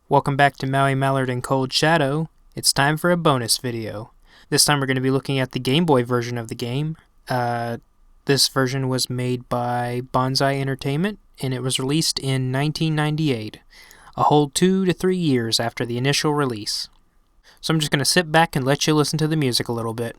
Welcome back to Maui Mallard and Cold Shadow. It's time for a bonus video. This time we're going to be looking at the Game Boy version of the game. This version was made by Bonsai Entertainment, and it was released in 1998, a whole 2 to 3 years after the initial release. So I'm just going to sit back and let you listen to the music a little bit.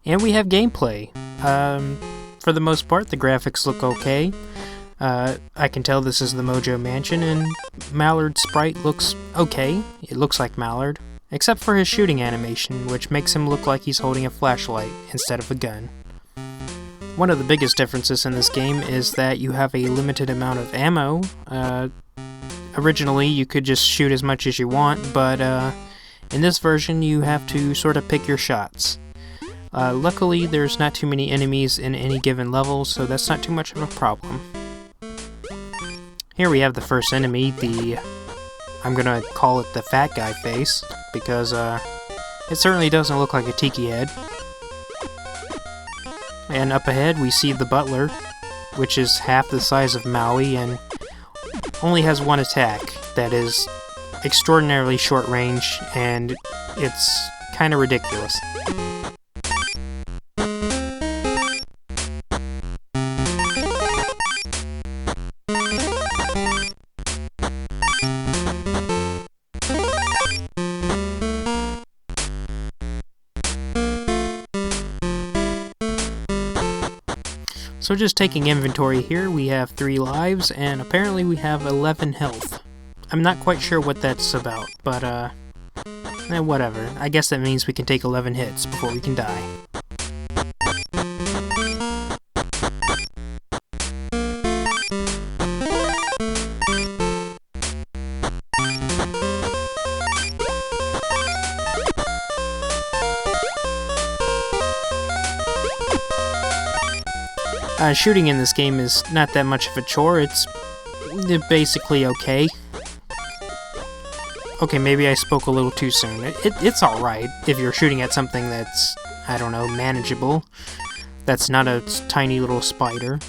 And we have gameplay. For the most part, the graphics look okay. I can tell this is the Mojo Mansion, and Mallard's sprite looks okay. It looks like Mallard, except for his shooting animation, which makes him look like he's holding a flashlight instead of a gun. One of the biggest differences in this game is that you have a limited amount of ammo. Originally, you could just shoot as much as you want, but in this version, you have to sort of pick your shots. Luckily, there's not too many enemies in any given level, so that's not too much of a problem. Here we have the first enemy, I'm gonna call it the fat guy face, because it certainly doesn't look like a tiki head. And up ahead we see the butler, which is half the size of Maui and only has one attack that is extraordinarily short range, and it's kinda ridiculous. So just taking inventory here, we have 3 lives, and apparently we have 11 health. I'm not quite sure what that's about, but whatever. I guess that means we can take 11 hits before we can die. Shooting in this game is not that much of a chore. It's basically okay. Okay, maybe I spoke a little too soon. It's alright if you're shooting at something that's, I don't know, manageable. That's not a tiny little spider.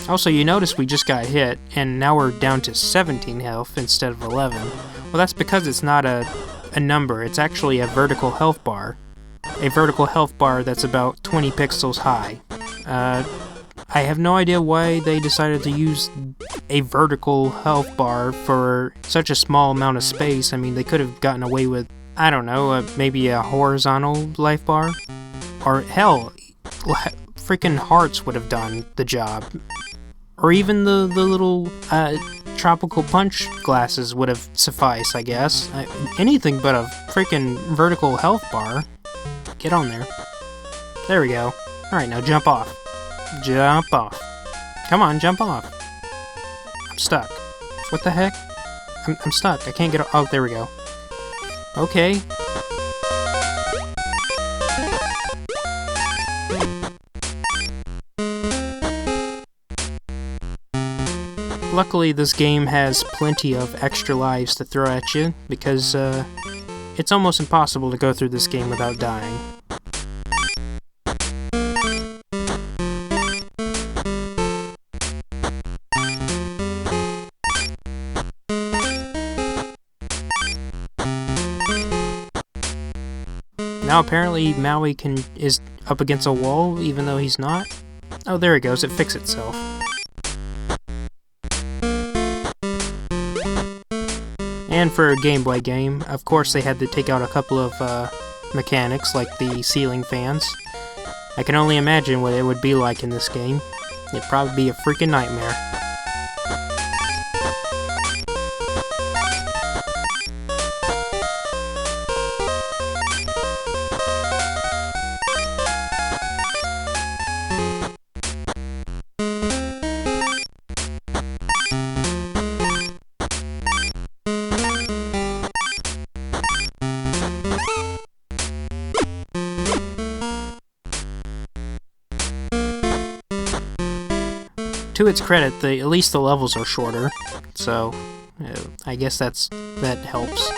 Also, you notice we just got hit, and now we're down to 17 health instead of 11. Well, that's because it's not a number. It's actually a vertical health bar. A vertical health bar that's about 20 pixels high. I have no idea why they decided to use a vertical health bar for such a small amount of space. I mean, they could have gotten away with, I don't know, maybe a horizontal life bar? Or hell, freaking hearts would have done the job. Or even the little tropical punch glasses would have sufficed, I guess. Anything but a freaking vertical health bar. Get on there. There we go. Alright, now jump off. Jump off. Come on, jump off. I'm stuck. What the heck? I'm stuck. I can't get off. Oh, there we go. Okay. Luckily, this game has plenty of extra lives to throw at you, because it's almost impossible to go through this game without dying. Now apparently Maui is up against a wall, even though he's not. Oh, there it goes, it fixed itself. And for a Game Boy game, of course they had to take out a couple of mechanics, like the ceiling fans. I can only imagine what it would be like in this game. It'd probably be a freaking nightmare. to its credit, at least the levels are shorter, so I guess that helps.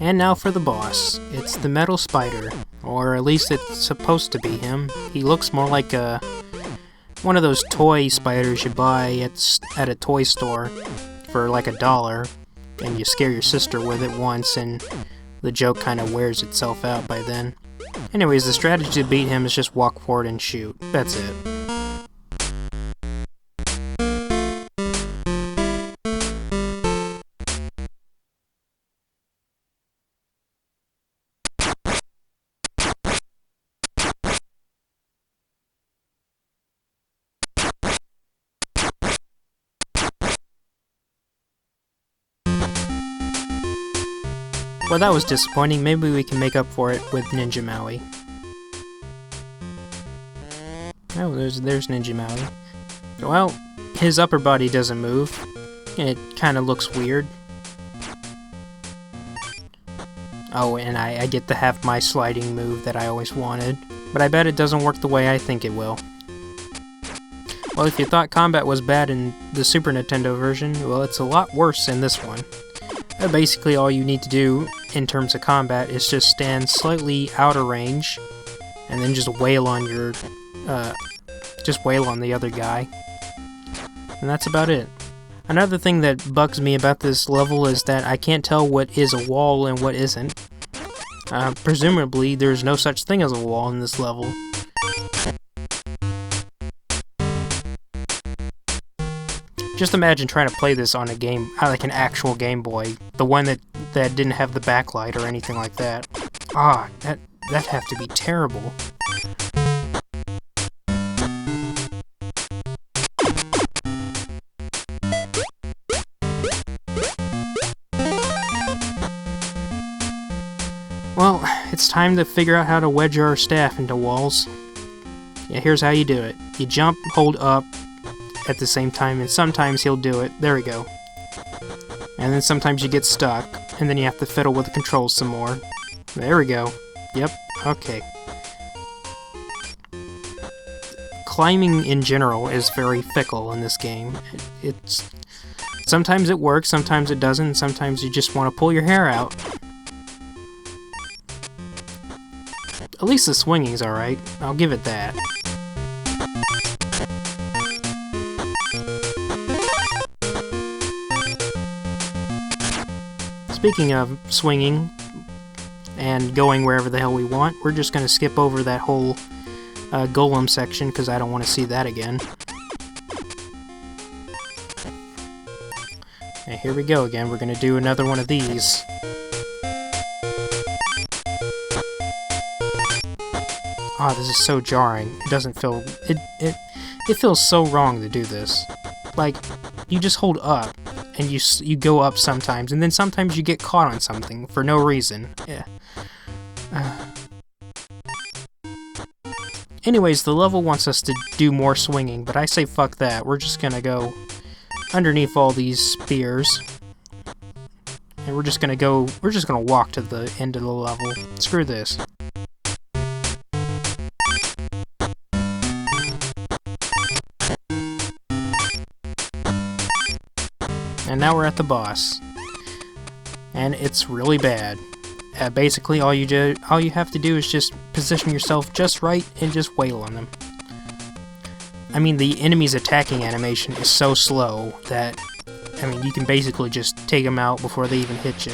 And now for the boss. It's the metal spider, or at least it's supposed to be him. He looks more like one of those toy spiders you buy at a toy store for like $1, and you scare your sister with it once, and the joke kind of wears itself out by then. Anyways, the strategy to beat him is just walk forward and shoot. That's it. Well, that was disappointing. Maybe we can make up for it with Ninja Maui. Oh, there's Ninja Maui. Well, his upper body doesn't move. It kind of looks weird. Oh, and I get to have my sliding move that I always wanted. But I bet it doesn't work the way I think it will. Well, if you thought combat was bad in the Super Nintendo version, well, it's a lot worse in this one. Basically, all you need to do in terms of combat is just stand slightly out of range, and then just wail on your, wail on the other guy. And that's about it. Another thing that bugs me about this level is that I can't tell what is a wall and what isn't. Presumably, there's no such thing as a wall in this level. Just imagine trying to play this on a game, like an actual Game Boy, the one that didn't have the backlight or anything like that. Ah, that'd have to be terrible. Well, it's time to figure out how to wedge our staff into walls. Yeah, here's how you do it. You jump, hold up at the same time, and sometimes he'll do it. There we go. And then sometimes you get stuck, and then you have to fiddle with the controls some more. There we go. Yep, okay. Climbing in general is very fickle in this game. Sometimes it works, sometimes it doesn't, and sometimes you just want to pull your hair out. At least the swinging's alright. I'll give it that. Speaking of swinging and going wherever the hell we want, we're just going to skip over that whole golem section because I don't want to see that again. And here we go again. We're going to do another one of these. Ah, this is so jarring. It doesn't feel... It feels so wrong to do this. Like, you just hold up, and you go up sometimes, and then sometimes you get caught on something for no reason. Yeah. Anyways, the level wants us to do more swinging, but I say fuck that. We're just gonna go underneath all these spears. And we're just gonna walk to the end of the level. Screw this. And now we're at the boss. And it's really bad. Basically, all you have to do is just position yourself just right and just wail on them. I mean, the enemy's attacking animation is so slow that, I mean, you can basically just take them out before they even hit you.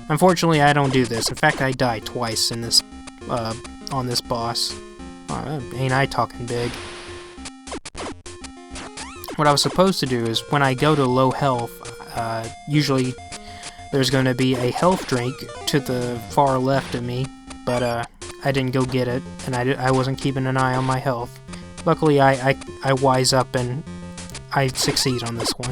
Unfortunately, I don't do this. In fact, I die twice in this, on this boss. Oh, ain't I talking big. What I was supposed to do is, when I go to low health, usually there's going to be a health drink to the far left of me, but I didn't go get it, and I wasn't keeping an eye on my health. Luckily, I wise up and I succeed on this one.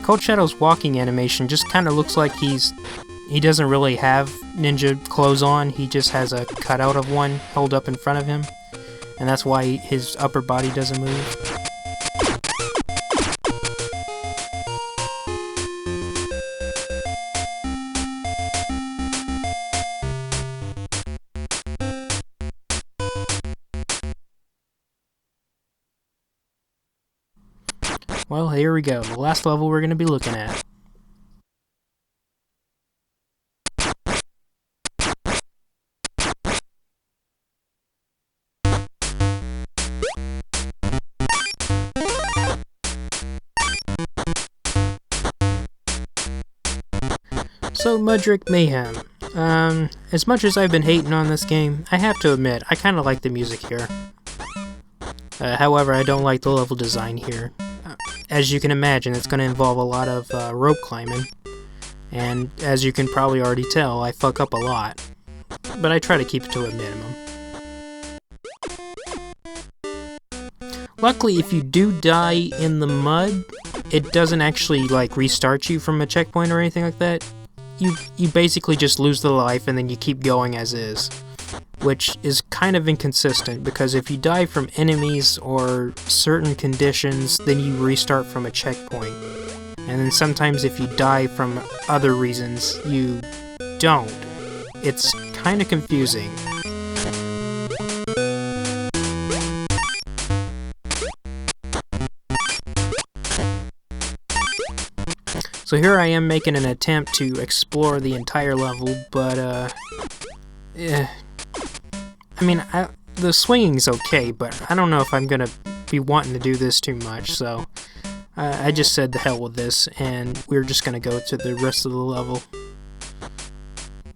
Cold Shadow's walking animation just kind of looks like he doesn't really have ninja clothes on. He just has a cutout of one held up in front of him, and that's why his upper body doesn't move. Well, here we go, the last level we're going to be looking at. So, Mudrick Mayhem. As much as I've been hating on this game, I have to admit, I kind of like the music here. However, I don't like the level design here. As you can imagine, it's going to involve a lot of rope climbing, and as you can probably already tell, I fuck up a lot, but I try to keep it to a minimum. Luckily, if you do die in the mud, it doesn't actually like restart you from a checkpoint or anything like that. You basically just lose the life and then you keep going as is, which is kind of inconsistent, because if you die from enemies or certain conditions, then you restart from a checkpoint. And then sometimes if you die from other reasons, you don't. It's kind of confusing. So here I am making an attempt to explore the entire level, but I mean, the swinging's okay, but I don't know if I'm gonna be wanting to do this too much, so I just said the hell with this, and we're just gonna go to the rest of the level.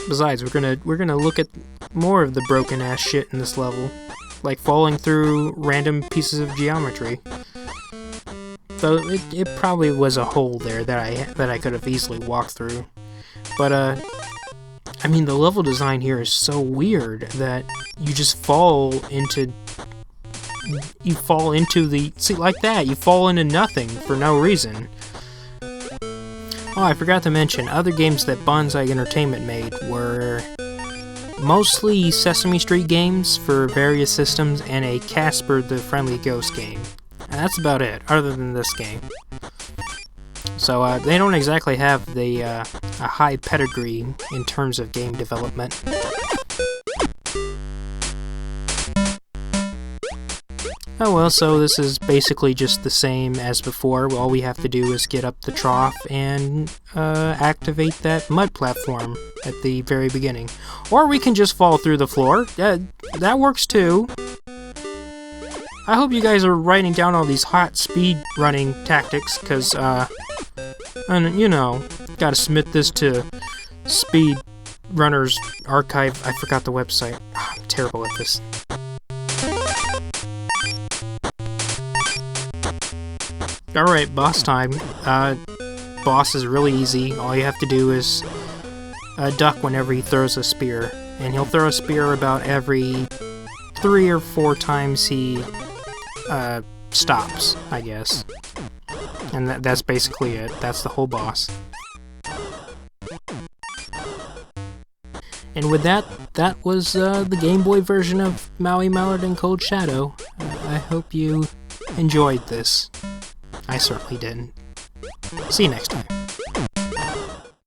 Besides, we're gonna look at more of the broken ass shit in this level, like falling through random pieces of geometry. So it probably was a hole there that I could have easily walked through, but I mean, the level design here is so weird that you just fall into the... See, like that, you fall into nothing for no reason. Oh, I forgot to mention, other games that Bonsai Entertainment made were mostly Sesame Street games for various systems and a Casper the Friendly Ghost game. And that's about it, other than this game. So they don't exactly have a high pedigree in terms of game development. Oh well, so this is basically just the same as before. All we have to do is get up the trough and activate that mud platform at the very beginning. Or we can just fall through the floor. That works too. I hope you guys are writing down all these hot speed running tactics, because, and, you know, gotta submit this to Speed Runners Archive. I forgot the website. Oh, I'm terrible at this. Alright, boss time. Boss is really easy. All you have to do is duck whenever he throws a spear. And he'll throw a spear about every 3 or 4 times he stops, I guess. And that's basically it. That's the whole boss. And with that was the Game Boy version of Maui Mallard and Cold Shadow. I hope you enjoyed this. I certainly didn't. See you next time.